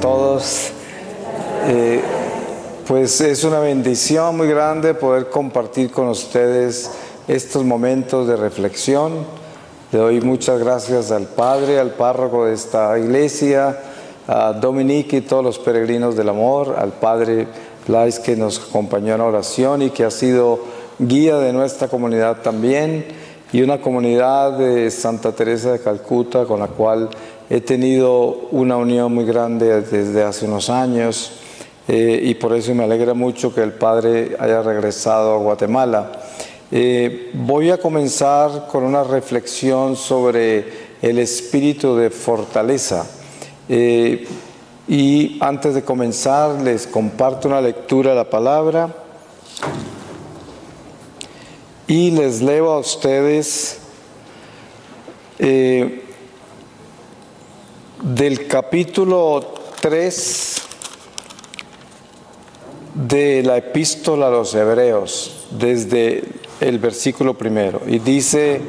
todos. Pues es una bendición muy grande poder compartir con ustedes estos momentos de reflexión. Le doy muchas gracias al Padre, al párroco de esta iglesia, a Dominique y todos los peregrinos del amor, al Padre Blais que nos acompañó en oración y que ha sido guía de nuestra comunidad también, y una comunidad de Santa Teresa de Calcuta con la cual he tenido una unión muy grande desde hace unos años, y por eso me alegra mucho que el Padre haya regresado a Guatemala. Voy a comenzar con una reflexión sobre el espíritu de fortaleza. Y antes de comenzar les comparto una lectura de la palabra y les leo a ustedes del capítulo 3 de la epístola a los Hebreos, desde el versículo 1, y dice: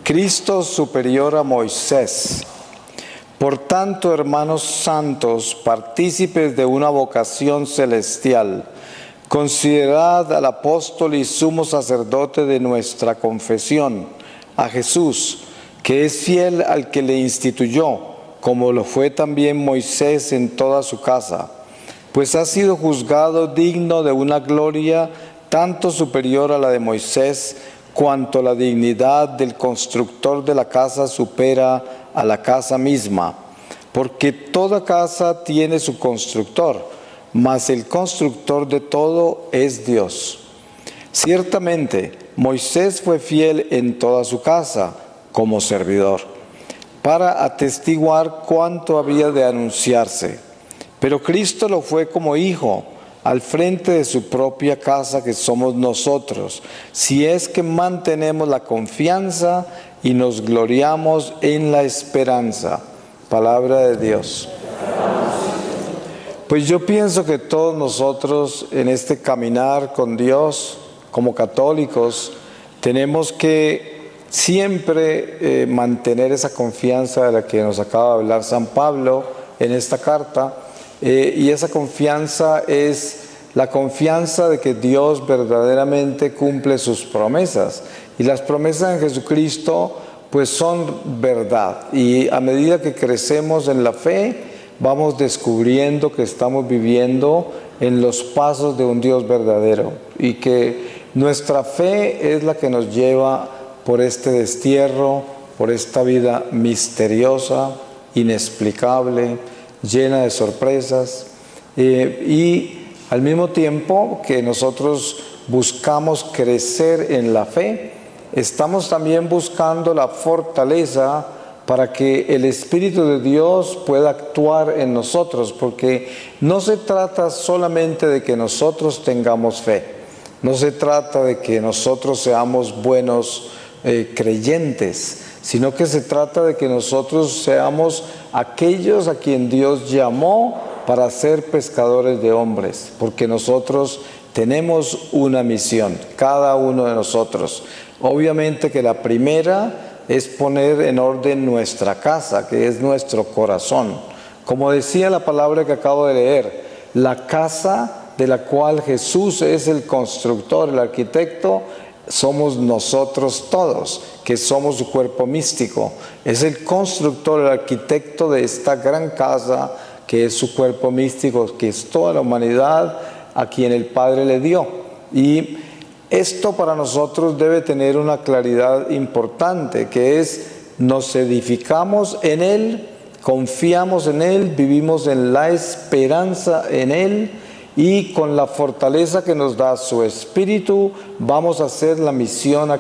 Cristo superior a Moisés. Por tanto, hermanos santos, partícipes de una vocación celestial, considerad al apóstol y sumo sacerdote de nuestra confesión, a Jesús, que es fiel al que le instituyó, como lo fue también Moisés en toda su casa, pues ha sido juzgado digno de una gloria tanto superior a la de Moisés, cuanto la dignidad del constructor de la casa supera a la casa misma, porque toda casa tiene su constructor, mas el constructor de todo es Dios. Ciertamente, Moisés fue fiel en toda su casa como servidor, para atestiguar cuánto había de anunciarse, pero Cristo lo fue como hijo, al frente de su propia casa, que somos nosotros, si es que mantenemos la confianza y nos gloriamos en la esperanza. Palabra de Dios. Pues yo pienso que todos nosotros en este caminar con Dios, como católicos, tenemos que siempre mantener esa confianza de la que nos acaba de hablar San Pablo en esta carta. Y esa confianza es la confianza de que Dios verdaderamente cumple sus promesas. Y las promesas en Jesucristo pues son verdad. Y a medida que crecemos en la fe, vamos descubriendo que estamos viviendo en los pasos de un Dios verdadero. Y que nuestra fe es la que nos lleva por este destierro, por esta vida misteriosa, inexplicable, llena de sorpresas, y al mismo tiempo que nosotros buscamos crecer en la fe, estamos también buscando la fortaleza para que el Espíritu de Dios pueda actuar en nosotros, porque no se trata solamente de que nosotros tengamos fe, no se trata de que nosotros seamos buenos creyentes, sino que se trata de que nosotros seamos aquellos a quien Dios llamó para ser pescadores de hombres, porque nosotros tenemos una misión, cada uno de nosotros. Obviamente que la primera es poner en orden nuestra casa, que es nuestro corazón. Como decía la palabra que acabo de leer, la casa de la cual Jesús es el constructor, el arquitecto, somos nosotros todos, que somos su cuerpo místico. Es el constructor, el arquitecto de esta gran casa que es su cuerpo místico, que es toda la humanidad a quien el Padre le dio. Y esto para nosotros debe tener una claridad importante, que es: nos edificamos en Él, confiamos en Él, vivimos en la esperanza en Él, y con la fortaleza que nos da su Espíritu vamos a hacer la misión a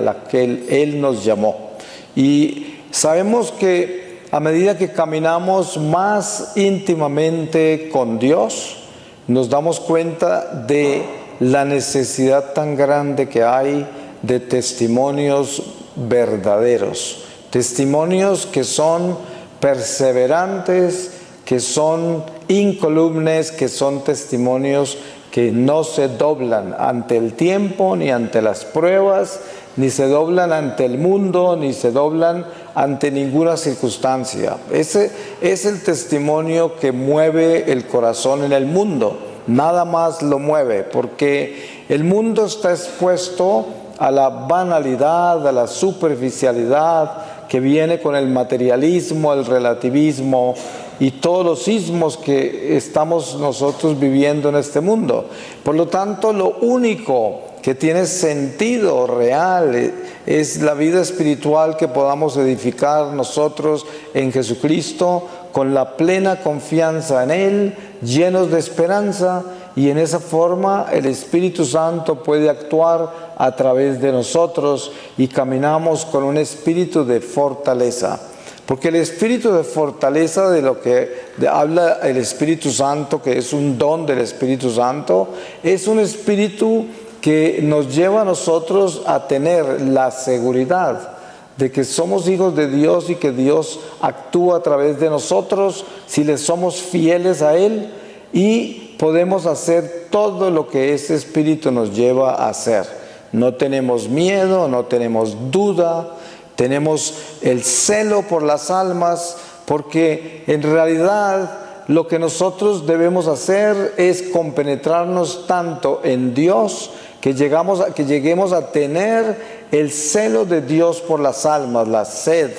la que Él nos llamó. Y sabemos que a medida que caminamos más íntimamente con Dios, nos damos cuenta de la necesidad tan grande que hay de testimonios verdaderos, testimonios que son perseverantes, que son incólumes, que son testimonios que no se doblan ante el tiempo, ni ante las pruebas, ni se doblan ante el mundo, ni se doblan ante ninguna circunstancia. Ese es el testimonio que mueve el corazón en el mundo. Nada más lo mueve, porque el mundo está expuesto a la banalidad, a la superficialidad que viene con el materialismo, el relativismo y todos los ismos que estamos nosotros viviendo en este mundo. Por lo tanto, lo único que tiene sentido real es la vida espiritual que podamos edificar nosotros en Jesucristo, con la plena confianza en Él, llenos de esperanza, y en esa forma el Espíritu Santo puede actuar a través de nosotros y caminamos con un espíritu de fortaleza. Porque el espíritu de fortaleza de lo que habla el Espíritu Santo, que es un don del Espíritu Santo, es un espíritu que nos lleva a nosotros a tener la seguridad de que somos hijos de Dios y que Dios actúa a través de nosotros si le somos fieles a Él, y podemos hacer todo lo que ese espíritu nos lleva a hacer. No tenemos miedo, no tenemos duda, tenemos el celo por las almas, porque en realidad lo que nosotros debemos hacer es compenetrarnos tanto en Dios que lleguemos a tener el celo de Dios por las almas, la sed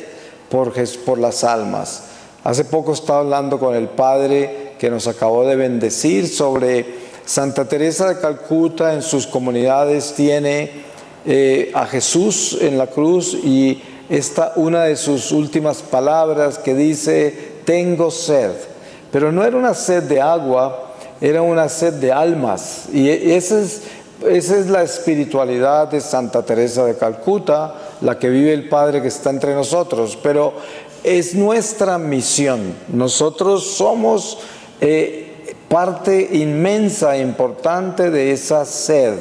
por las almas. Hace poco estaba hablando con el Padre que nos acabó de bendecir sobre Santa Teresa de Calcuta. En sus comunidades tiene a Jesús en la cruz, y una de sus últimas palabras que dice: tengo sed. Pero no era una sed de agua, era una sed de almas, y esa es la espiritualidad de Santa Teresa de Calcuta, la que vive el Padre que está entre nosotros. Pero es nuestra misión. Nosotros somos parte inmensa e importante de esa sed.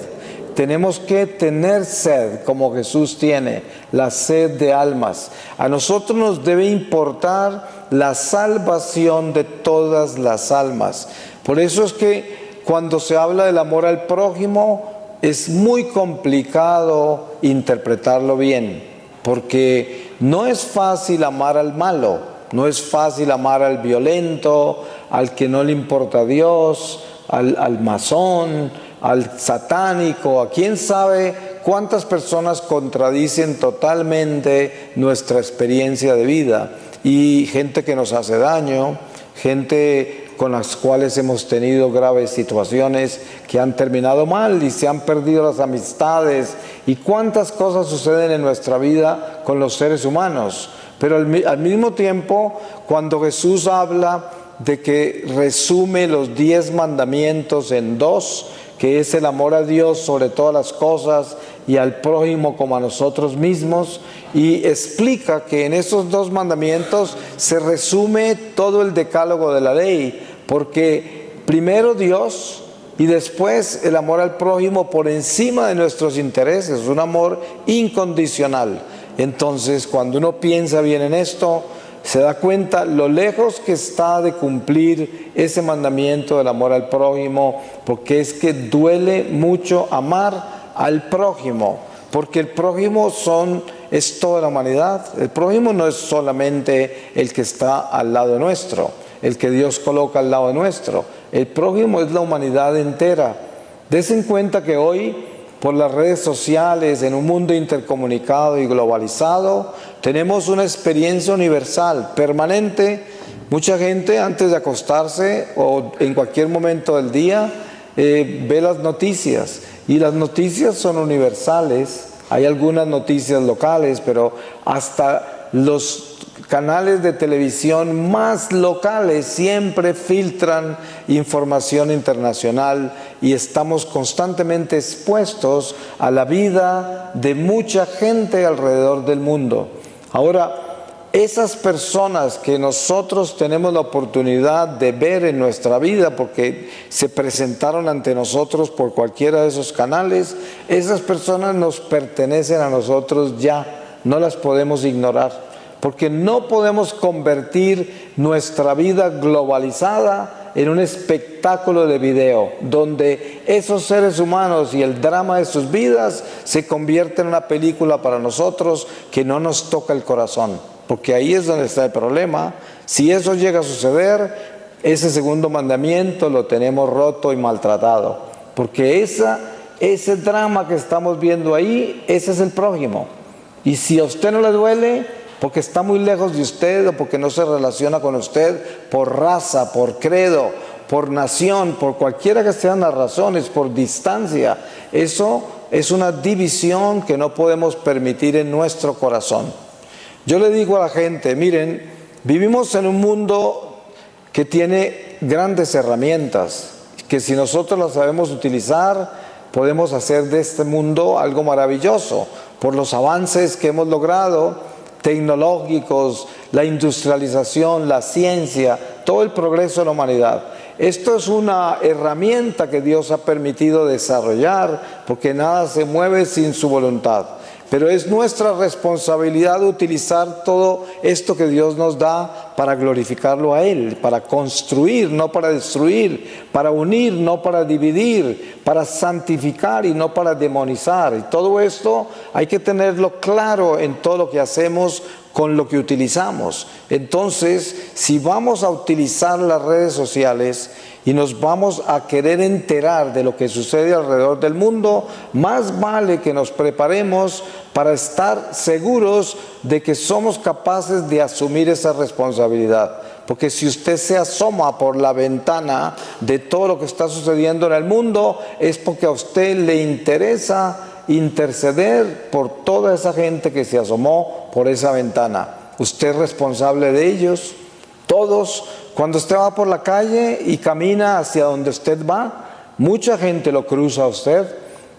Tenemos que tener sed como Jesús tiene, la sed de almas. A nosotros nos debe importar la salvación de todas las almas. Por eso es que cuando se habla del amor al prójimo, es muy complicado interpretarlo bien, porque no es fácil amar al malo, no es fácil amar al violento, al que no le importa a Dios, al masón, al satánico, a quién sabe cuántas personas contradicen totalmente nuestra experiencia de vida, y gente que nos hace daño, gente con las cuales hemos tenido graves situaciones que han terminado mal y se han perdido las amistades, y cuántas cosas suceden en nuestra vida con los seres humanos. Pero al mismo tiempo, cuando Jesús habla de que resume los 10 mandamientos en 2, que es el amor a Dios sobre todas las cosas y al prójimo como a nosotros mismos, y explica que en esos 2 mandamientos se resume todo el decálogo de la ley, porque primero Dios y después el amor al prójimo por encima de nuestros intereses, un amor incondicional. Entonces, cuando uno piensa bien en esto, se da cuenta lo lejos que está de cumplir ese mandamiento del amor al prójimo, porque es que duele mucho amar al prójimo, porque el prójimo es toda la humanidad. El prójimo no es solamente el que está al lado nuestro, el que Dios coloca al lado nuestro. El prójimo es la humanidad entera. Desen cuenta que hoy, por las redes sociales, en un mundo intercomunicado y globalizado, tenemos una experiencia universal, permanente. Mucha gente antes de acostarse o en cualquier momento del día ve las noticias, y las noticias son universales. Hay algunas noticias locales, pero hasta los canales de televisión más locales siempre filtran información internacional, y estamos constantemente expuestos a la vida de mucha gente alrededor del mundo. Ahora, esas personas que nosotros tenemos la oportunidad de ver en nuestra vida, porque se presentaron ante nosotros por cualquiera de esos canales, esas personas nos pertenecen a nosotros ya, no las podemos ignorar, porque no podemos convertir nuestra vida globalizada en un espectáculo de video, donde esos seres humanos y el drama de sus vidas se convierte en una película para nosotros que no nos toca el corazón, porque ahí es donde está el problema. Si eso llega a suceder, ese segundo mandamiento lo tenemos roto y maltratado, porque ese drama que estamos viendo ahí, ese es el prójimo. Y si a usted no le duele, porque está muy lejos de usted o porque no se relaciona con usted por raza, por credo, por nación, por cualquiera que sean las razones, por distancia, eso es una división que no podemos permitir en nuestro corazón. Yo le digo a la gente, miren, vivimos en un mundo que tiene grandes herramientas, que si nosotros las sabemos utilizar, podemos hacer de este mundo algo maravilloso, por los avances que hemos logrado, tecnológicos, la industrialización, la ciencia, todo el progreso de la humanidad. Esto es una herramienta que Dios ha permitido desarrollar, porque nada se mueve sin su voluntad. Pero es nuestra responsabilidad utilizar todo esto que Dios nos da para glorificarlo a Él, para construir, no para destruir, para unir, no para dividir, para santificar y no para demonizar. Y todo esto hay que tenerlo claro en todo lo que hacemos con lo que utilizamos. Entonces, si vamos a utilizar las redes sociales y nos vamos a querer enterar de lo que sucede alrededor del mundo, más vale que nos preparemos para estar seguros de que somos capaces de asumir esa responsabilidad. Porque si usted se asoma por la ventana de todo lo que está sucediendo en el mundo, es porque a usted le interesa interceder por toda esa gente que se asomó por esa ventana. Usted es responsable de ellos, todos. Cuando usted va por la calle y camina hacia donde usted va, mucha gente lo cruza a usted.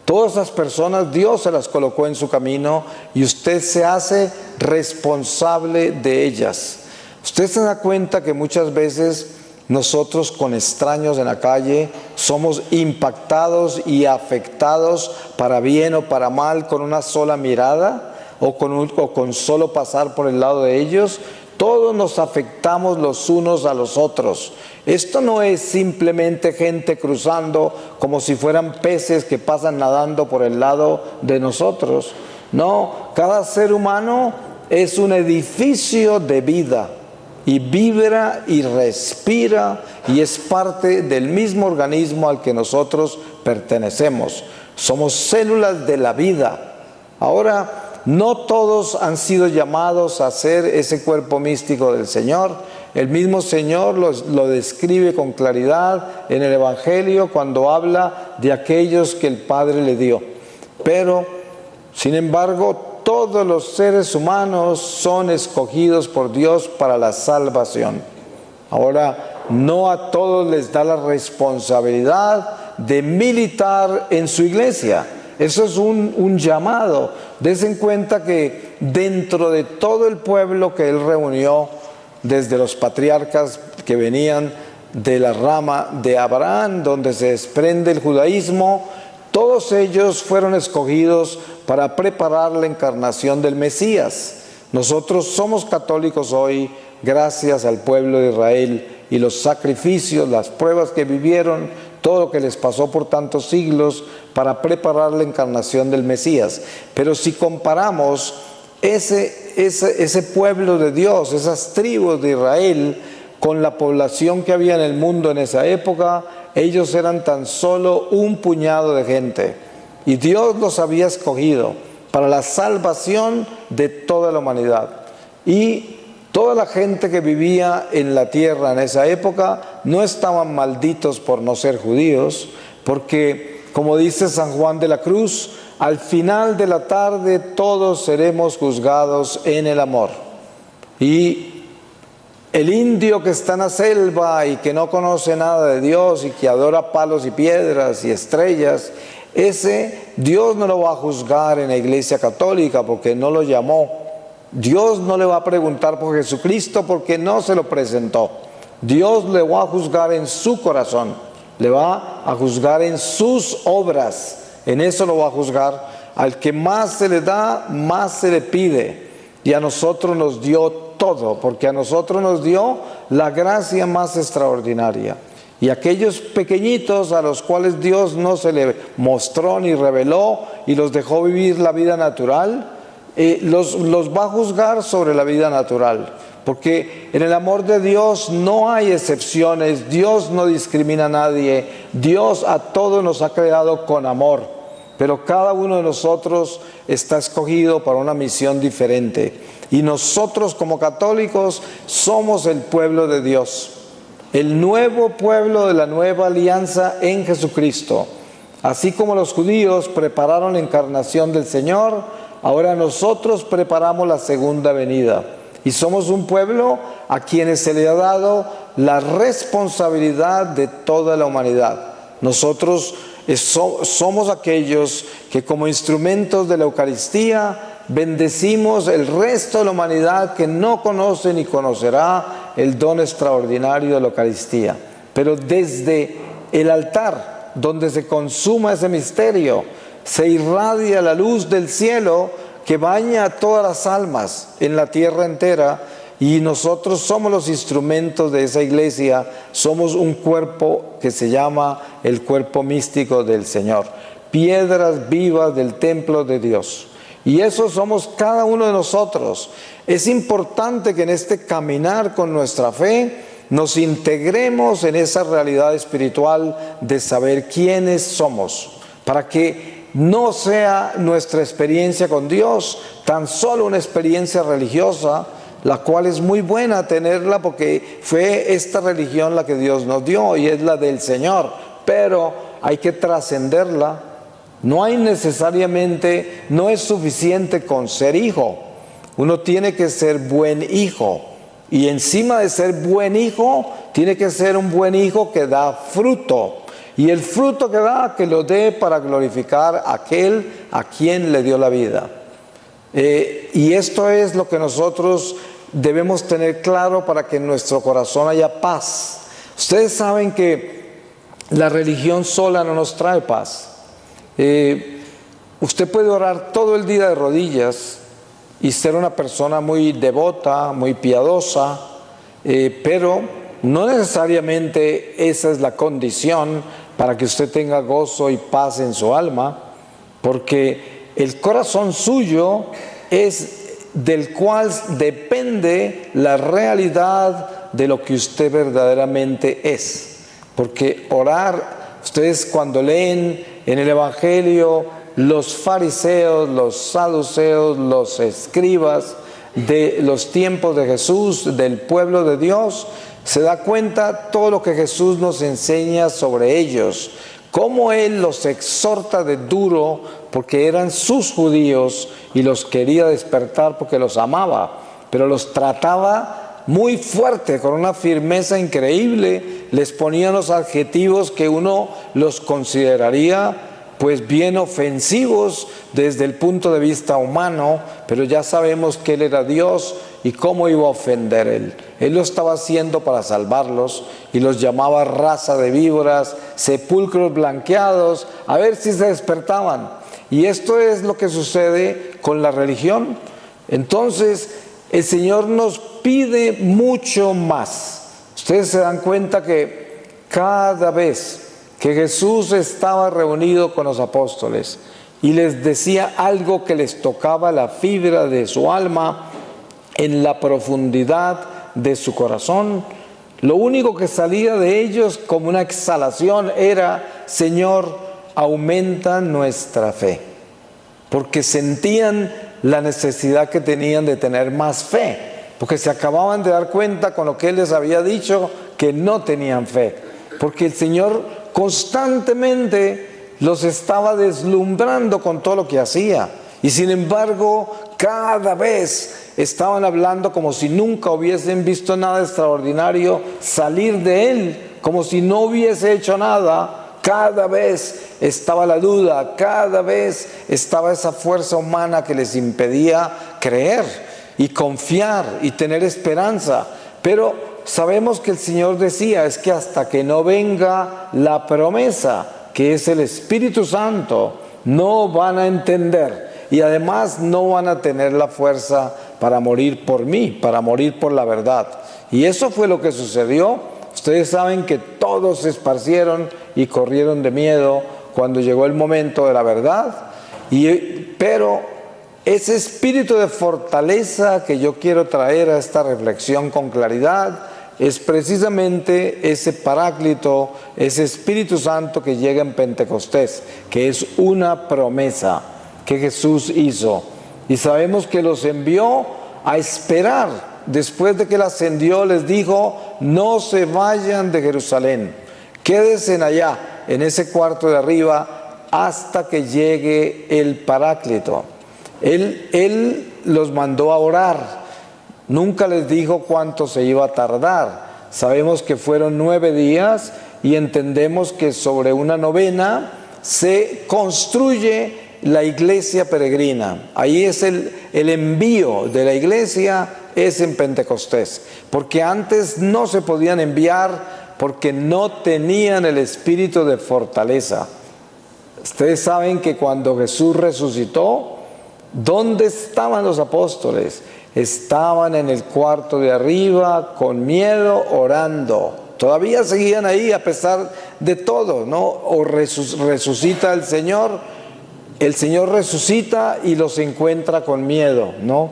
Todas esas personas Dios se las colocó en su camino y usted se hace responsable de ellas. Usted se da cuenta que muchas veces nosotros con extraños en la calle somos impactados y afectados para bien o para mal con una sola mirada o con solo pasar por el lado de ellos. Todos nos afectamos los unos a los otros. Esto no es simplemente gente cruzando como si fueran peces que pasan nadando por el lado de nosotros. No, cada ser humano es un edificio de vida y vibra y respira y es parte del mismo organismo al que nosotros pertenecemos. Somos células de la vida. Ahora, no todos han sido llamados a ser ese cuerpo místico del Señor. El mismo Señor lo describe con claridad en el Evangelio cuando habla de aquellos que el Padre le dio. Pero, sin embargo, todos los seres humanos son escogidos por Dios para la salvación. Ahora, no a todos les da la responsabilidad de militar en su iglesia. Eso es un llamado. Desen cuenta que dentro de todo el pueblo que Él reunió, desde los patriarcas que venían de la rama de Abraham, donde se desprende el judaísmo, todos ellos fueron escogidos para preparar la encarnación del Mesías. Nosotros somos católicos hoy gracias al pueblo de Israel y los sacrificios, las pruebas que vivieron, todo lo que les pasó por tantos siglos para preparar la encarnación del Mesías. Pero si comparamos ese pueblo de Dios, esas tribus de Israel, con la población que había en el mundo en esa época, ellos eran tan solo un puñado de gente. Y Dios los había escogido para la salvación de toda la humanidad. Y toda la gente que vivía en la tierra en esa época no estaban malditos por no ser judíos, porque, como dice San Juan de la Cruz, al final de la tarde todos seremos juzgados en el amor. Y el indio que está en la selva y que no conoce nada de Dios y que adora palos y piedras y estrellas, ese Dios no lo va a juzgar en la Iglesia Católica porque no lo llamó. Dios no le va a preguntar por Jesucristo porque no se lo presentó. Dios le va a juzgar en su corazón, le va a juzgar en sus obras, en eso lo va a juzgar. Al que más se le da, más se le pide. Y a nosotros nos dio todo, porque a nosotros nos dio la gracia más extraordinaria. Y aquellos pequeñitos a los cuales Dios no se le mostró ni reveló y los dejó vivir la vida natural, los va a juzgar sobre la vida natural. Porque en el amor de Dios no hay excepciones, Dios no discrimina a nadie, Dios a todos nos ha creado con amor, pero cada uno de nosotros está escogido para una misión diferente. Y nosotros como católicos somos el pueblo de Dios, el nuevo pueblo de la nueva alianza en Jesucristo. Así como los judíos prepararon la encarnación del Señor, ahora nosotros preparamos la segunda venida. Y somos un pueblo a quienes se le ha dado la responsabilidad de toda la humanidad. Nosotros somos aquellos que como instrumentos de la Eucaristía bendecimos el resto de la humanidad que no conoce ni conocerá el don extraordinario de la Eucaristía. Pero desde el altar, donde se consuma ese misterio, se irradia la luz del cielo que baña a todas las almas en la tierra entera, y nosotros somos los instrumentos de esa iglesia, somos un cuerpo que se llama el cuerpo místico del Señor, piedras vivas del templo de Dios. Y eso somos cada uno de nosotros. Es importante que en este caminar con nuestra fe nos integremos en esa realidad espiritual de saber quiénes somos, para que no sea nuestra experiencia con Dios tan solo una experiencia religiosa, la cual es muy buena tenerla porque fue esta religión la que Dios nos dio y es la del Señor, pero hay que trascenderla. No hay necesariamente, no es suficiente con ser hijo, uno tiene que ser buen hijo, y encima de ser buen hijo, tiene que ser un buen hijo que da fruto. Y el fruto que da, que lo dé para glorificar a aquel a quien le dio la vida. Y esto es lo que nosotros debemos tener claro para que en nuestro corazón haya paz. Ustedes saben que la religión sola no nos trae paz. Usted puede orar todo el día de rodillas y ser una persona muy devota, muy piadosa, pero no necesariamente esa es la condición para que usted tenga gozo y paz en su alma, porque el corazón suyo es del cual depende la realidad de lo que usted verdaderamente es. Porque orar, ustedes cuando leen en el Evangelio, los fariseos, los saduceos, los escribas de los tiempos de Jesús, del pueblo de Dios, se da cuenta todo lo que Jesús nos enseña sobre ellos, cómo Él los exhorta de duro porque eran sus judíos y los quería despertar porque los amaba, pero los trataba muy fuerte, con una firmeza increíble, les ponía los adjetivos que uno los consideraría pues bien ofensivos desde el punto de vista humano, pero ya sabemos que Él era Dios y cómo iba a ofender Él. Él lo estaba haciendo para salvarlos y los llamaba raza de víboras, sepulcros blanqueados, a ver si se despertaban. Y esto es lo que sucede con la religión. Entonces, el Señor nos pide mucho más. Ustedes se dan cuenta que cada vez que Jesús estaba reunido con los apóstoles y les decía algo que les tocaba la fibra de su alma, en la profundidad de su corazón, lo único que salía de ellos como una exhalación era: Señor, aumenta nuestra fe, porque sentían la necesidad que tenían de tener más fe, porque se acababan de dar cuenta con lo que Él les había dicho que no tenían fe, porque el Señor constantemente los estaba deslumbrando con todo lo que hacía, y sin embargo cada vez estaban hablando como si nunca hubiesen visto nada extraordinario salir de Él, como si no hubiese hecho nada. Cada vez estaba la duda, cada vez estaba esa fuerza humana que les impedía creer y confiar y tener esperanza. Pero sabemos que el Señor decía, es que hasta que no venga la promesa, que es el Espíritu Santo, no van a entender y además no van a tener la fuerza para morir por mí, para morir por la verdad. Y eso fue lo que sucedió. Ustedes saben que todos se esparcieron y corrieron de miedo cuando llegó el momento de la verdad, pero ese espíritu de fortaleza que yo quiero traer a esta reflexión con claridad es precisamente ese Paráclito, ese Espíritu Santo que llega en Pentecostés, que es una promesa que Jesús hizo. Y sabemos que los envió a esperar. Después de que Él ascendió, les dijo: no se vayan de Jerusalén, quédense allá, en ese cuarto de arriba, hasta que llegue el Paráclito. Él los mandó a orar. Nunca les dijo cuánto se iba a tardar. Sabemos que fueron 9 días y entendemos que sobre una novena se construye la iglesia peregrina. Ahí es el envío de la iglesia, es en Pentecostés. Porque antes no se podían enviar porque no tenían el espíritu de fortaleza. Ustedes saben que cuando Jesús resucitó, ¿dónde estaban los apóstoles? Estaban en el cuarto de arriba, con miedo, orando. Todavía seguían ahí a pesar de todo, ¿no? O resucita el Señor resucita y los encuentra con miedo, ¿no?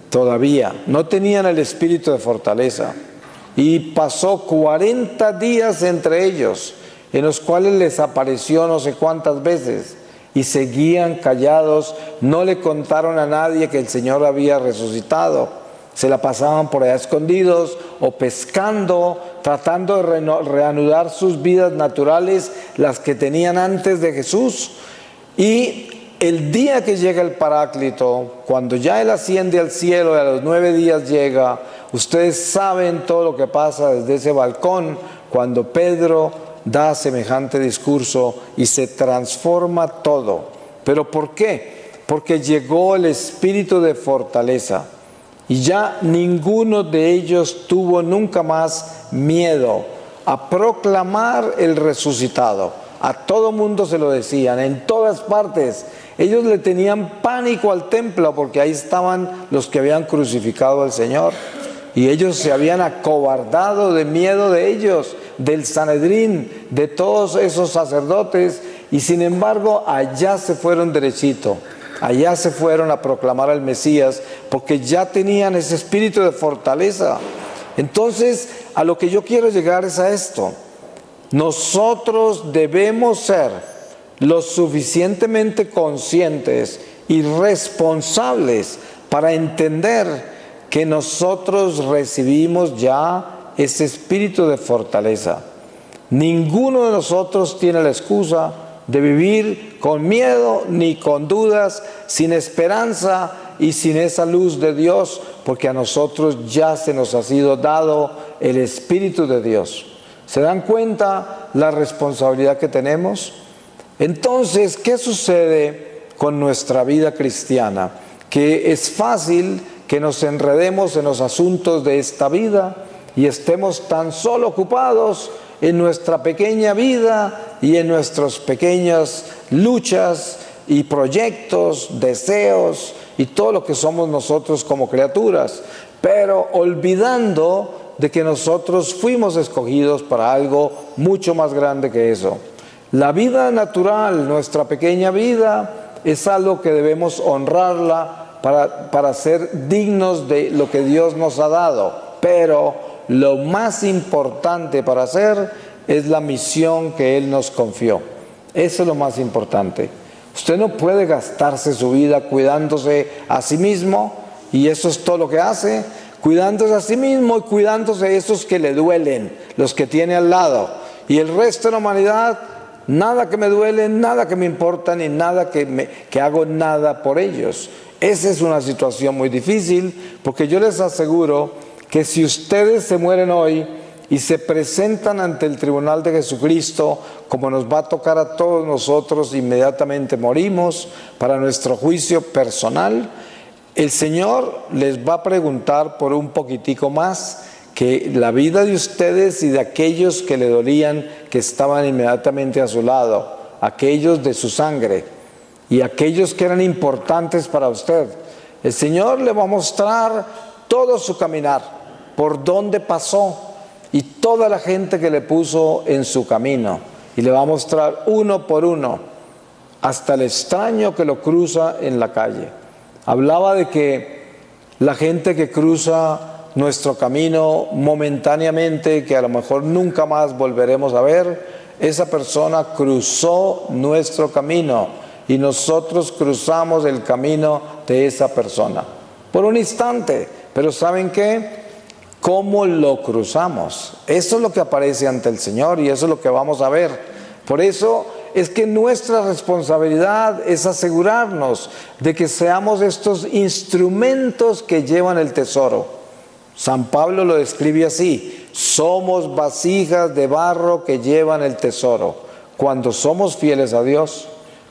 Todavía no tenían el espíritu de fortaleza. Y pasó 40 días entre ellos, en los cuales les apareció no sé cuántas veces, y seguían callados, no le contaron a nadie que el Señor había resucitado. Se la pasaban por allá escondidos o pescando, tratando de reanudar sus vidas naturales, las que tenían antes de Jesús. Y el día que llega el Paráclito, cuando ya Él asciende al cielo y a los 9 días llega, ustedes saben todo lo que pasa desde ese balcón, cuando Pedro da semejante discurso y se transforma todo. ¿Pero por qué? Porque llegó el espíritu de fortaleza y ya ninguno de ellos tuvo nunca más miedo a proclamar el resucitado. A todo mundo se lo decían, en todas partes. Ellos le tenían pánico al templo porque ahí estaban los que habían crucificado al Señor. Y ellos se habían acobardado de miedo de ellos, del Sanedrín, de todos esos sacerdotes. Y sin embargo, allá se fueron derechito. Allá se fueron a proclamar al Mesías porque ya tenían ese espíritu de fortaleza. Entonces, a lo que yo quiero llegar es a esto. Nosotros debemos ser lo suficientemente conscientes y responsables para entender que nosotros recibimos ya ese espíritu de fortaleza. Ninguno de nosotros tiene la excusa de vivir con miedo ni con dudas, sin esperanza y sin esa luz de Dios, porque a nosotros ya se nos ha sido dado el Espíritu de Dios. ¿Se dan cuenta la responsabilidad que tenemos? Entonces, ¿qué sucede con nuestra vida cristiana? Que es fácil que nos enredemos en los asuntos de esta vida y estemos tan solo ocupados en nuestra pequeña vida y en nuestras pequeñas luchas y proyectos, deseos y todo lo que somos nosotros como criaturas, pero olvidando de que nosotros fuimos escogidos para algo mucho más grande que eso. La vida natural, nuestra pequeña vida, es algo que debemos honrarla para ser dignos de lo que Dios nos ha dado. Pero lo más importante para hacer es la misión que Él nos confió. Eso es lo más importante. Usted no puede gastarse su vida cuidándose a sí mismo, y eso es todo lo que hace, cuidándose a sí mismo y cuidándose de esos que le duelen, los que tiene al lado. Y el resto de la humanidad, nada que me duele, nada que me importa, ni nada que hago nada por ellos. Esa es una situación muy difícil, porque yo les aseguro que si ustedes se mueren hoy y se presentan ante el tribunal de Jesucristo, como nos va a tocar a todos nosotros, inmediatamente morimos para nuestro juicio personal, el Señor les va a preguntar por un poquitico más que la vida de ustedes y de aquellos que le dolían, que estaban inmediatamente a su lado, aquellos de su sangre y aquellos que eran importantes para usted. El Señor le va a mostrar todo su caminar, por dónde pasó, y toda la gente que le puso en su camino. Y le va a mostrar uno por uno, hasta el extraño que lo cruza en la calle. Hablaba de que la gente que cruza nuestro camino momentáneamente, que a lo mejor nunca más volveremos a ver, esa persona cruzó nuestro camino y nosotros cruzamos el camino de esa persona. Por un instante, pero ¿saben qué? ¿Cómo lo cruzamos? Eso es lo que aparece ante el Señor y eso es lo que vamos a ver. Por eso es que nuestra responsabilidad es asegurarnos de que seamos estos instrumentos que llevan el tesoro. San Pablo lo describe así: somos vasijas de barro que llevan el tesoro. Cuando somos fieles a Dios,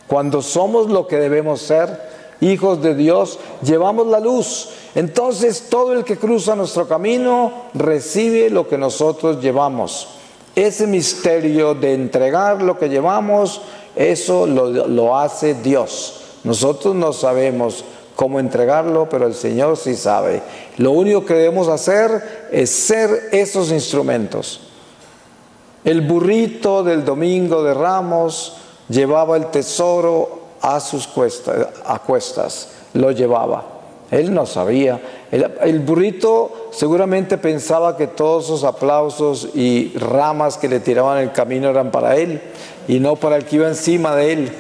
cuando somos lo que debemos ser, hijos de Dios, llevamos la luz. Entonces todo el que cruza nuestro camino recibe lo que nosotros llevamos. Ese misterio de entregar lo que llevamos, eso lo hace Dios. Nosotros no sabemos cómo entregarlo, pero el Señor sí sabe. Lo único que debemos hacer es ser esos instrumentos. El burrito del domingo de Ramos llevaba el tesoro a cuestas, lo llevaba. Él no sabía. El burrito seguramente pensaba que todos esos aplausos y ramas que le tiraban en el camino eran para él y no para el que iba encima de él.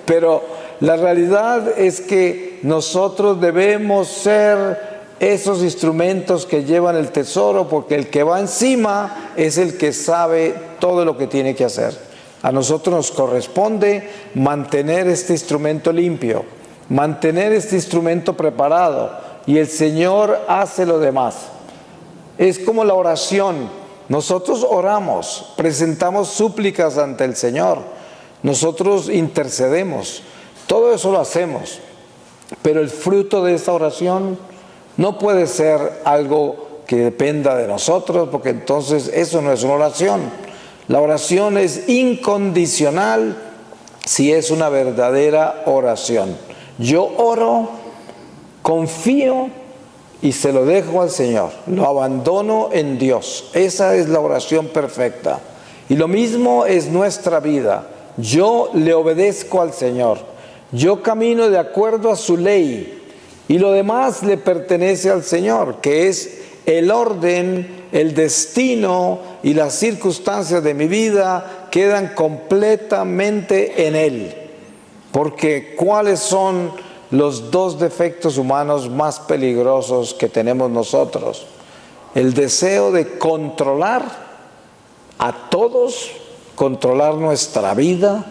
Pero la realidad es que nosotros debemos ser esos instrumentos que llevan el tesoro, porque el que va encima es el que sabe todo lo que tiene que hacer. A nosotros nos corresponde mantener este instrumento limpio, mantener este instrumento preparado, y el Señor hace lo demás. Es como la oración. Nosotros oramos, presentamos súplicas ante el Señor, nosotros intercedemos, todo eso lo hacemos, pero el fruto de esta oración no puede ser algo que dependa de nosotros, porque entonces eso no es una oración. La oración es incondicional si es una verdadera oración. Yo oro, confío y se lo dejo al Señor, lo abandono en Dios. Esa es la oración perfecta. Y lo mismo es nuestra vida. Yo le obedezco al Señor, yo camino de acuerdo a su ley y lo demás le pertenece al Señor, que es el orden, el destino y las circunstancias de mi vida quedan completamente en Él. Porque ¿cuáles son los dos defectos humanos más peligrosos que tenemos nosotros? El deseo de controlar a todos, controlar nuestra vida,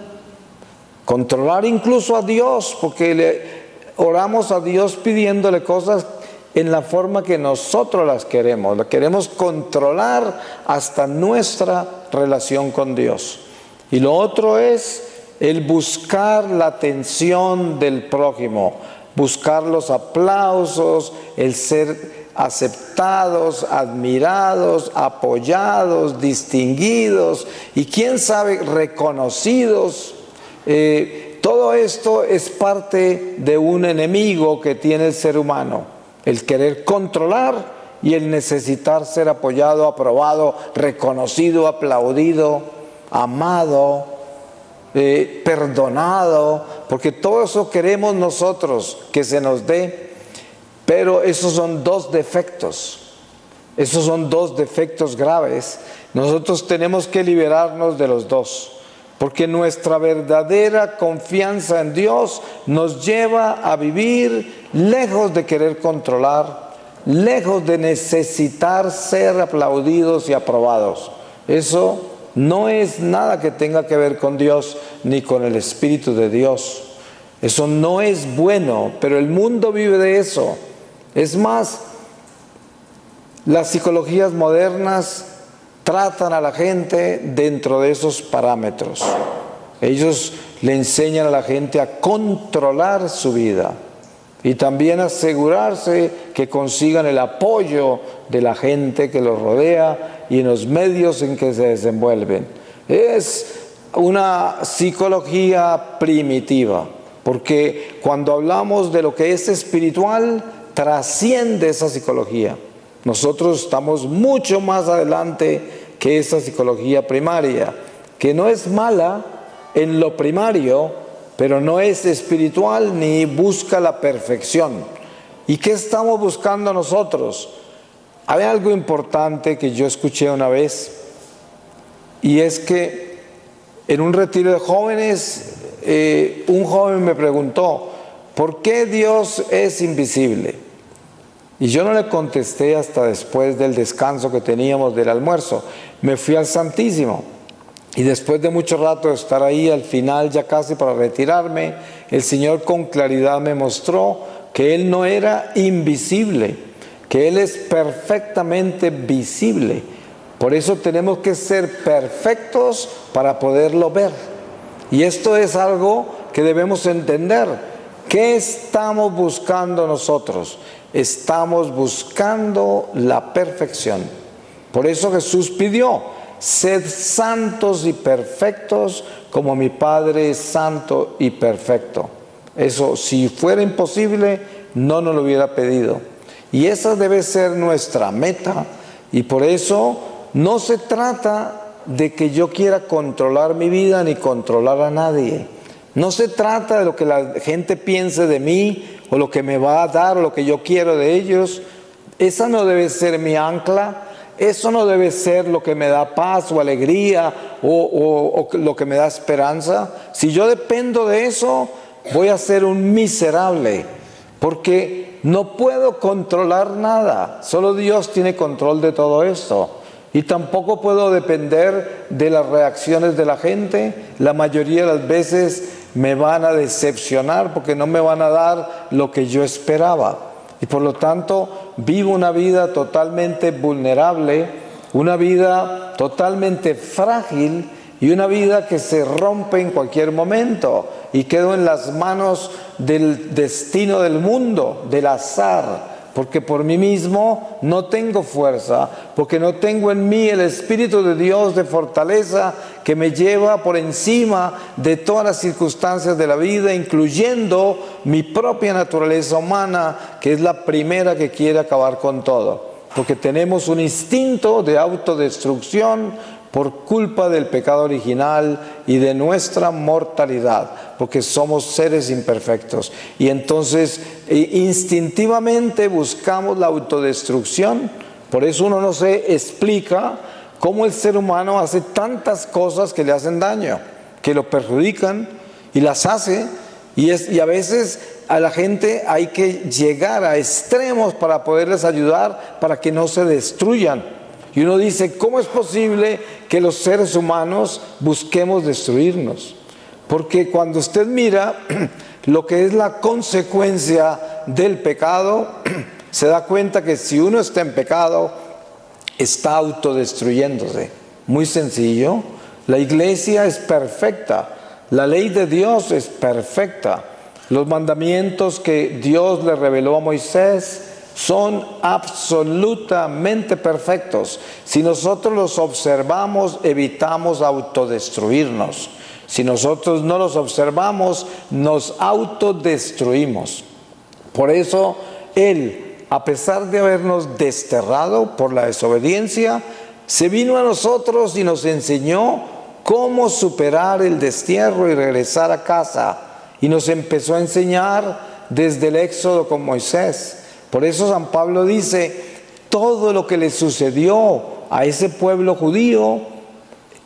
controlar incluso a Dios, porque oramos a Dios pidiéndole cosas en la forma que nosotros las queremos controlar hasta nuestra relación con Dios. Y lo otro es el buscar la atención del prójimo, buscar los aplausos, el ser aceptados, admirados, apoyados, distinguidos y quién sabe, reconocidos. Todo esto es parte de un enemigo que tiene el ser humano, el querer controlar y el necesitar ser apoyado, aprobado, reconocido, aplaudido, amado, perdonado, porque todo eso queremos nosotros que se nos dé. Pero esos son dos defectos, esos son dos defectos graves. Nosotros tenemos que liberarnos de los dos, porque nuestra verdadera confianza en Dios nos lleva a vivir lejos de querer controlar, lejos de necesitar ser aplaudidos y aprobados. Eso no es nada que tenga que ver con Dios ni con el Espíritu de Dios. Eso no es bueno, pero el mundo vive de eso. Es más, las psicologías modernas tratan a la gente dentro de esos parámetros. Ellos le enseñan a la gente a controlar su vida y también asegurarse que consigan el apoyo de la gente que los rodea y en los medios en que se desenvuelven. Es una psicología primitiva, porque cuando hablamos de lo que es espiritual, trasciende esa psicología. Nosotros estamos mucho más adelante que esa psicología primaria, que no es mala en lo primario, pero no es espiritual ni busca la perfección. ¿Y qué estamos buscando nosotros? Hay algo importante que yo escuché una vez, y es que en un retiro de jóvenes, un joven me preguntó, ¿por qué Dios es invisible? Y yo no le contesté hasta después del descanso que teníamos del almuerzo. Me fui al Santísimo. Y después de mucho rato de estar ahí, al final ya casi para retirarme, el Señor con claridad me mostró que Él no era invisible, que Él es perfectamente visible. Por eso tenemos que ser perfectos para poderlo ver. Y esto es algo que debemos entender. ¿Qué estamos buscando nosotros? Estamos buscando la perfección. Por eso Jesús pidió, sed santos y perfectos como mi Padre es santo y perfecto. Eso, si fuera imposible, no nos lo hubiera pedido. Y esa debe ser nuestra meta. Y por eso no se trata de que yo quiera controlar mi vida ni controlar a nadie. No se trata de lo que la gente piense de mí o lo que me va a dar o lo que yo quiero de ellos. Esa no debe ser mi ancla. Eso no debe ser lo que me da paz o alegría o lo que me da esperanza. Si yo dependo de eso, voy a ser un miserable, porque no puedo controlar nada. Solo Dios tiene control de todo esto. Y tampoco puedo depender de las reacciones de la gente. La mayoría de las veces me van a decepcionar porque no me van a dar lo que yo esperaba. Y por lo tanto, vivo una vida totalmente vulnerable, una vida totalmente frágil y una vida que se rompe en cualquier momento y quedo en las manos del destino del mundo, del azar. Porque por mí mismo no tengo fuerza, porque no tengo en mí el Espíritu de Dios de fortaleza que me lleva por encima de todas las circunstancias de la vida, incluyendo mi propia naturaleza humana, que es la primera que quiere acabar con todo. Porque tenemos un instinto de autodestrucción por culpa del pecado original y de nuestra mortalidad, porque somos seres imperfectos. Y entonces instintivamente buscamos la autodestrucción. Por eso uno no se explica cómo el ser humano hace tantas cosas que le hacen daño, que lo perjudican y las hace. Y a veces a la gente hay que llegar a extremos para poderles ayudar, para que no se destruyan. Y uno dice, ¿cómo es posible que los seres humanos busquemos destruirnos? Porque cuando usted mira lo que es la consecuencia del pecado, se da cuenta que si uno está en pecado, está autodestruyéndose. Muy sencillo. La iglesia es perfecta. La ley de Dios es perfecta. Los mandamientos que Dios le reveló a Moisés son absolutamente perfectos. Si nosotros los observamos, evitamos autodestruirnos. Si nosotros no los observamos, nos autodestruimos. Por eso Él, a pesar de habernos desterrado por la desobediencia, se vino a nosotros y nos enseñó cómo superar el destierro y regresar a casa. Y nos empezó a enseñar desde el Éxodo con Moisés. Por eso San Pablo dice, todo lo que le sucedió a ese pueblo judío,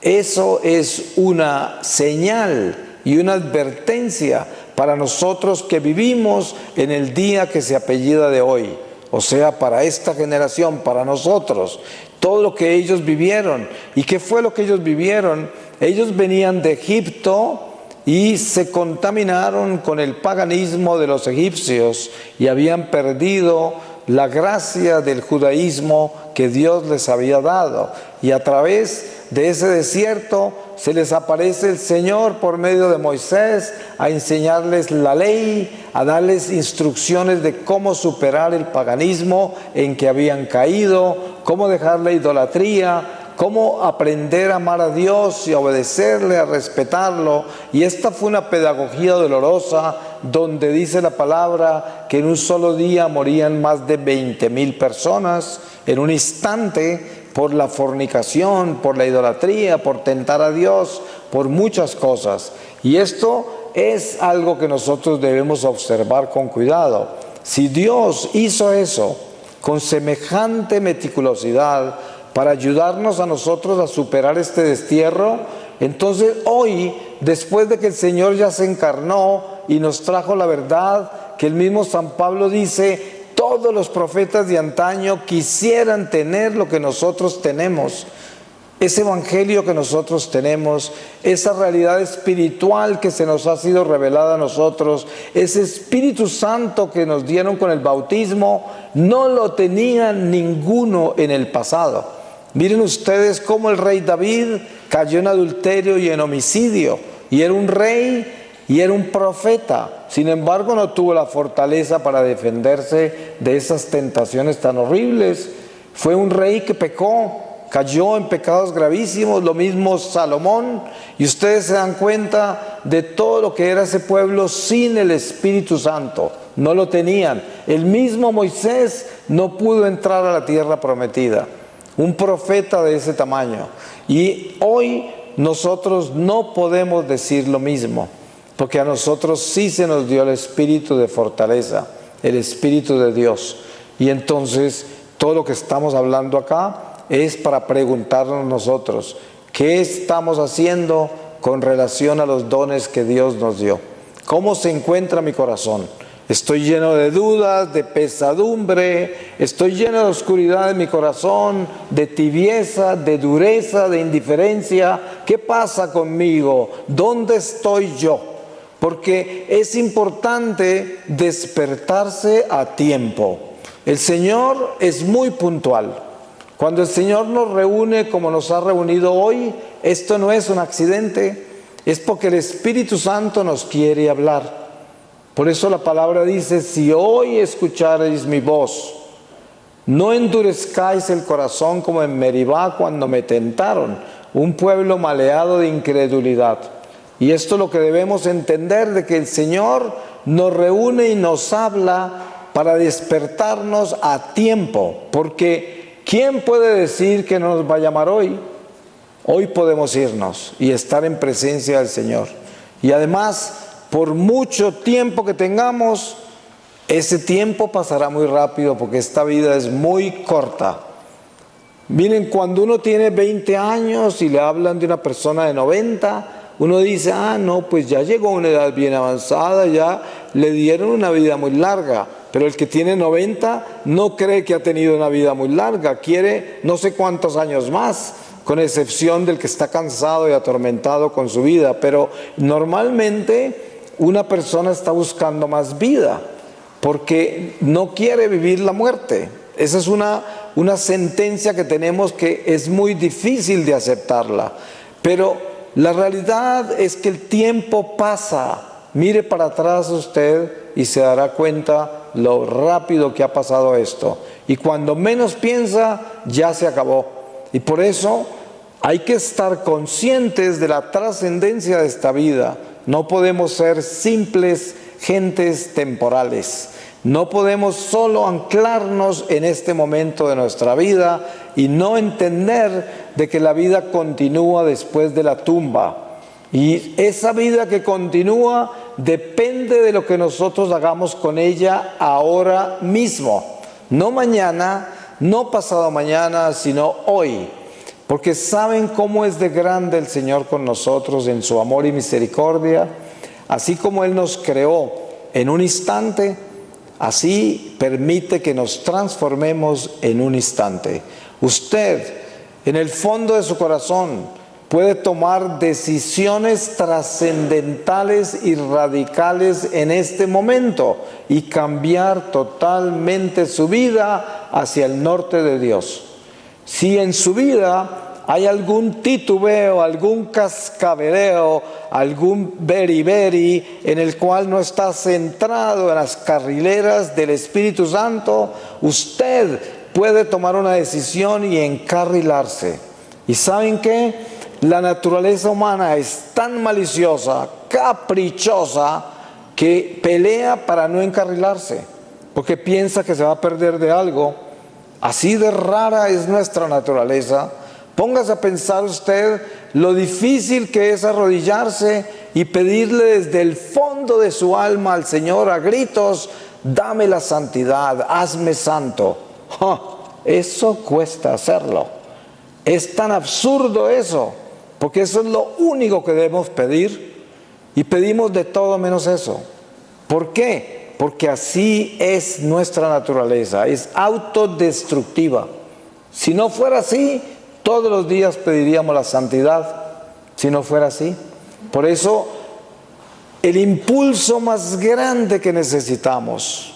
eso es una señal y una advertencia para nosotros que vivimos en el día que se apellida de hoy. O sea, para esta generación, para nosotros, todo lo que ellos vivieron. ¿Y qué fue lo que ellos vivieron? Ellos venían de Egipto y se contaminaron con el paganismo de los egipcios y habían perdido la gracia del judaísmo que Dios les había dado. Y a través de ese desierto se les aparece el Señor por medio de Moisés a enseñarles la ley, a darles instrucciones de cómo superar el paganismo en que habían caído, cómo dejar la idolatría, cómo aprender a amar a Dios y a obedecerle, a respetarlo. Y esta fue una pedagogía dolorosa, donde dice la palabra que en un solo día morían más de 20,000 personas, en un instante, por la fornicación, por la idolatría, por tentar a Dios, por muchas cosas. Y esto es algo que nosotros debemos observar con cuidado. Si Dios hizo eso con semejante meticulosidad para ayudarnos a nosotros a superar este destierro, entonces hoy, después de que el Señor ya se encarnó y nos trajo la verdad, que el mismo San Pablo dice, todos los profetas de antaño quisieran tener lo que nosotros tenemos, ese evangelio que nosotros tenemos, esa realidad espiritual que se nos ha sido revelada a nosotros, ese Espíritu Santo que nos dieron con el bautismo, no lo tenía ninguno en el pasado. Miren ustedes cómo el rey David cayó en adulterio y en homicidio, y era un rey y era un profeta. Sin embargo, no tuvo la fortaleza para defenderse de esas tentaciones tan horribles. Fue un rey que pecó, cayó en pecados gravísimos, lo mismo Salomón, y ustedes se dan cuenta de todo lo que era ese pueblo sin el Espíritu Santo. No lo tenían. El mismo Moisés no pudo entrar a la tierra prometida. Un profeta de ese tamaño. Y hoy nosotros no podemos decir lo mismo, porque a nosotros sí se nos dio el espíritu de fortaleza, el Espíritu de Dios. Y entonces todo lo que estamos hablando acá es para preguntarnos nosotros, ¿qué estamos haciendo con relación a los dones que Dios nos dio? ¿Cómo se encuentra mi corazón? Estoy lleno de dudas, de pesadumbre, estoy lleno de oscuridad en mi corazón, de tibieza, de dureza, de indiferencia. ¿Qué pasa conmigo? ¿Dónde estoy yo? Porque es importante despertarse a tiempo. El Señor es muy puntual. Cuando el Señor nos reúne como nos ha reunido hoy, esto no es un accidente, es porque el Espíritu Santo nos quiere hablar. Por eso la palabra dice, si hoy escuchareis mi voz, no endurezcáis el corazón como en Meribá cuando me tentaron, un pueblo maleado de incredulidad. Y esto es lo que debemos entender, de que el Señor nos reúne y nos habla para despertarnos a tiempo, porque ¿quién puede decir que no nos va a llamar hoy? Hoy podemos irnos y estar en presencia del Señor. Y además, por mucho tiempo que tengamos, ese tiempo pasará muy rápido porque esta vida es muy corta. Miren, cuando uno tiene 20 años y le hablan de una persona de 90, uno dice, no, pues ya llegó a una edad bien avanzada, ya le dieron una vida muy larga. Pero el que tiene 90 no cree que ha tenido una vida muy larga, quiere no sé cuántos años más, con excepción del que está cansado y atormentado con su vida. Pero normalmente una persona está buscando más vida, porque no quiere vivir la muerte. Esa es una sentencia que tenemos que es muy difícil de aceptarla. Pero la realidad es que el tiempo pasa. Mire para atrás usted y se dará cuenta lo rápido que ha pasado esto. Y cuando menos piensa, ya se acabó. Y por eso hay que estar conscientes de la trascendencia de esta vida. No podemos ser simples gentes temporales. No podemos solo anclarnos en este momento de nuestra vida y no entender de que la vida continúa después de la tumba. Y esa vida que continúa depende de lo que nosotros hagamos con ella ahora mismo. No mañana, no pasado mañana, sino hoy. Porque saben cómo es de grande el Señor con nosotros en su amor y misericordia. Así como Él nos creó en un instante, así permite que nos transformemos en un instante. Usted, en el fondo de su corazón, puede tomar decisiones trascendentales y radicales en este momento y cambiar totalmente su vida hacia el norte de Dios. Si en su vida hay algún titubeo, algún cascabeleo, algún beriberi en el cual no está centrado en las carrileras del Espíritu Santo, usted puede tomar una decisión y encarrilarse. ¿Y saben qué? La naturaleza humana es tan maliciosa, caprichosa, que pelea para no encarrilarse, porque piensa que se va a perder de algo. Así de rara es nuestra naturaleza. Póngase a pensar usted lo difícil que es arrodillarse y pedirle desde el fondo de su alma al Señor a gritos: dame la santidad, hazme santo. Eso cuesta hacerlo. Es tan absurdo eso, porque eso es lo único que debemos pedir, y pedimos de todo menos eso. ¿Por qué? Porque así es nuestra naturaleza, es autodestructiva. Si no fuera así, todos los días pediríamos la santidad. Si no fuera así. Por eso, el impulso más grande que necesitamos,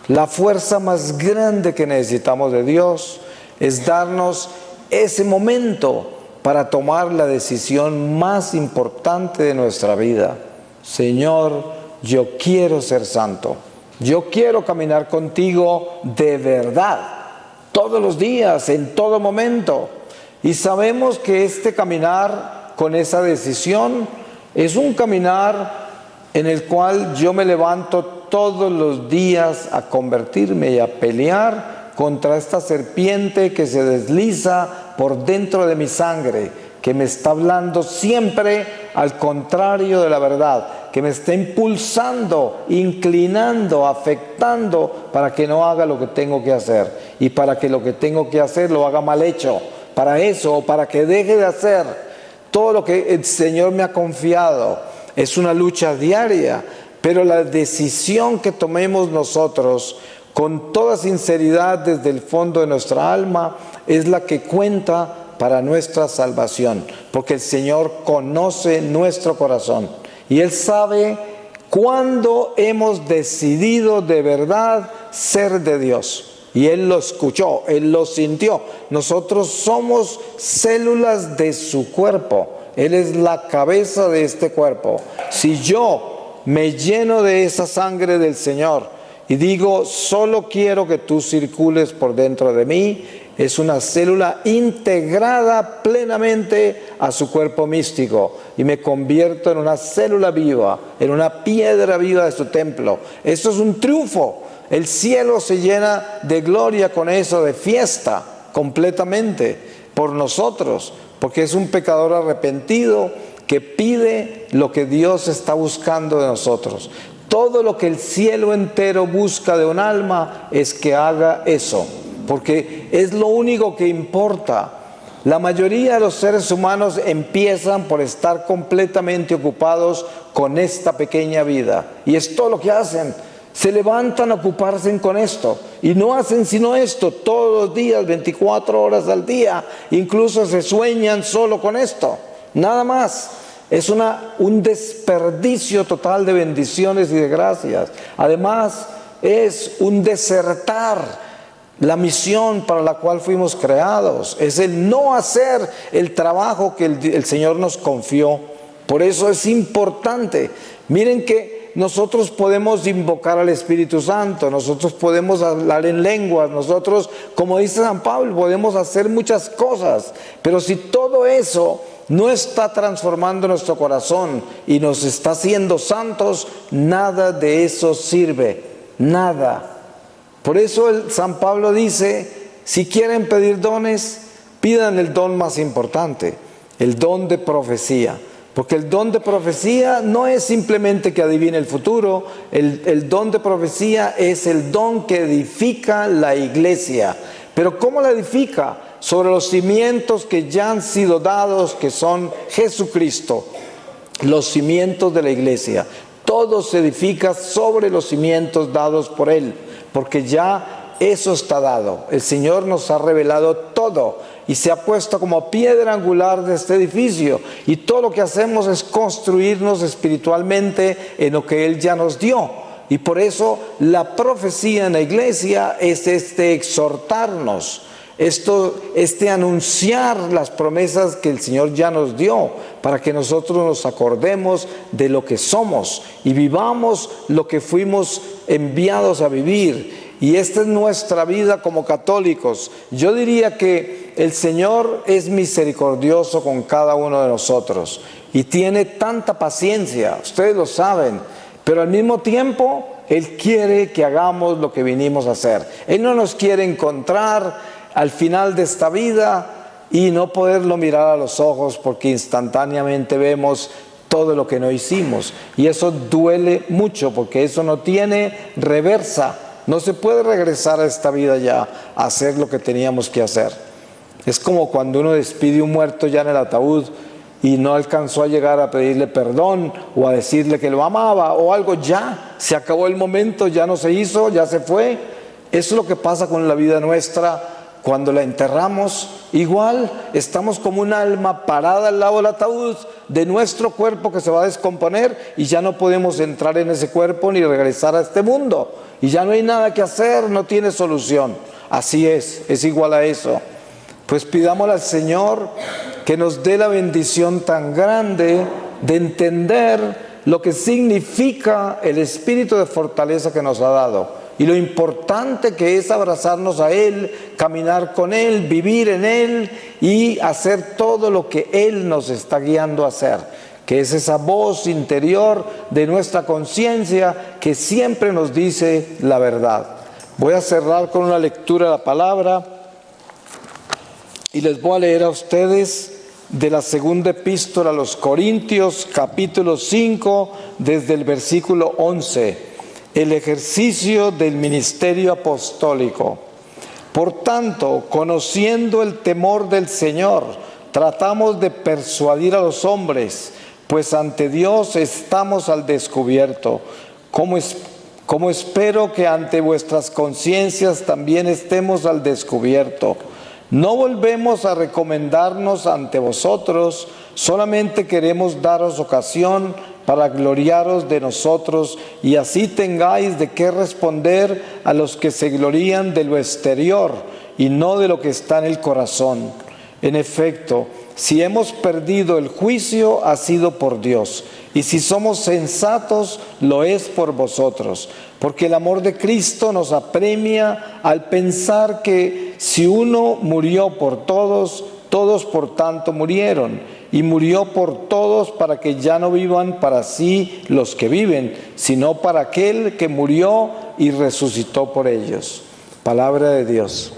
la fuerza más grande que necesitamos de Dios, es darnos ese momento para tomar la decisión más importante de nuestra vida. Señor, yo quiero ser santo. Yo quiero caminar contigo de verdad, todos los días, en todo momento. Y sabemos que este caminar con esa decisión es un caminar en el cual yo me levanto todos los días a convertirme y a pelear contra esta serpiente que se desliza por dentro de mi sangre, que me está hablando siempre al contrario de la verdad, que me está impulsando, inclinando, afectando para que no haga lo que tengo que hacer, y para que lo que tengo que hacer lo haga mal hecho. Para eso, o para que deje de hacer todo lo que el Señor me ha confiado. Es una lucha diaria, pero la decisión que tomemos nosotros con toda sinceridad desde el fondo de nuestra alma es la que cuenta para nuestra salvación, porque el Señor conoce nuestro corazón y Él sabe cuándo hemos decidido de verdad ser de Dios. Y Él lo escuchó, Él lo sintió. Nosotros somos células de su cuerpo. Él es la cabeza de este cuerpo. Si yo me lleno de esa sangre del Señor y digo, solo quiero que tú circules por dentro de mí, es una célula integrada plenamente a su cuerpo místico y me convierto en una célula viva, en una piedra viva de su templo. Eso es un triunfo. El cielo se llena de gloria con eso, de fiesta completamente por nosotros, porque es un pecador arrepentido que pide lo que Dios está buscando de nosotros. Todo lo que el cielo entero busca de un alma es que haga eso, porque es lo único que importa. La mayoría de los seres humanos empiezan por estar completamente ocupados con esta pequeña vida, y es todo lo que hacen. Se levantan a ocuparse con esto y no hacen sino esto todos los días, 24 horas al día. Incluso se sueñan solo con esto, nada más. Es un desperdicio total de bendiciones y de gracias. Además, es un desertar la misión para la cual fuimos creados. Es el no hacer el trabajo que el Señor nos confió. Por eso es importante. Miren que nosotros podemos invocar al Espíritu Santo, nosotros podemos hablar en lenguas, nosotros, como dice San Pablo, podemos hacer muchas cosas, pero si todo eso no está transformando nuestro corazón y nos está haciendo santos, nada de eso sirve, nada. Por eso San Pablo dice, si quieren pedir dones, pidan el don más importante, el don de profecía. Porque el don de profecía no es simplemente que adivine el futuro, el don de profecía es el don que edifica la iglesia. Pero ¿cómo la edifica? Sobre los cimientos que ya han sido dados, que son Jesucristo, los cimientos de la iglesia. Todo se edifica sobre los cimientos dados por Él, porque ya eso está dado. El Señor nos ha revelado todo y se ha puesto como piedra angular de este edificio, y todo lo que hacemos es construirnos espiritualmente en lo que Él ya nos dio. Y por eso la profecía en la iglesia es exhortarnos, anunciar las promesas que el Señor ya nos dio, para que nosotros nos acordemos de lo que somos y vivamos lo que fuimos enviados a vivir. Y esta es nuestra vida como católicos. Yo diría que el Señor es misericordioso con cada uno de nosotros y tiene tanta paciencia, ustedes lo saben. Pero al mismo tiempo, Él quiere que hagamos lo que vinimos a hacer. Él no nos quiere encontrar al final de esta vida y no poderlo mirar a los ojos porque instantáneamente vemos todo lo que no hicimos. Y eso duele mucho porque eso no tiene reversa. No se puede regresar a esta vida ya a hacer lo que teníamos que hacer. Es como cuando uno despide a un muerto ya en el ataúd y no alcanzó a llegar a pedirle perdón o a decirle que lo amaba o algo, ya se acabó el momento, ya no se hizo, ya se fue. Eso es lo que pasa con la vida nuestra cuando la enterramos. Igual estamos como un alma parada al lado del ataúd de nuestro cuerpo que se va a descomponer y ya no podemos entrar en ese cuerpo ni regresar a este mundo. Y ya no hay nada que hacer, no tiene solución. Así es igual a eso. Pues pidámosle al Señor que nos dé la bendición tan grande de entender lo que significa el espíritu de fortaleza que nos ha dado y lo importante que es abrazarnos a Él, caminar con Él, vivir en Él y hacer todo lo que Él nos está guiando a hacer, que es esa voz interior de nuestra conciencia que siempre nos dice la verdad. Voy a cerrar con una lectura de la palabra y les voy a leer a ustedes de la segunda epístola a los Corintios, capítulo 5, desde el versículo 11, el ejercicio del ministerio apostólico. Por tanto, conociendo el temor del Señor, tratamos de persuadir a los hombres, pues ante Dios estamos al descubierto, como espero que ante vuestras conciencias también estemos al descubierto. No volvemos a recomendarnos ante vosotros, solamente queremos daros ocasión para gloriaros de nosotros y así tengáis de qué responder a los que se glorían de lo exterior y no de lo que está en el corazón. En efecto, si hemos perdido el juicio, ha sido por Dios, y si somos sensatos, lo es por vosotros, porque el amor de Cristo nos apremia al pensar que si uno murió por todos, todos por tanto murieron, y murió por todos para que ya no vivan para sí los que viven, sino para aquel que murió y resucitó por ellos. Palabra de Dios.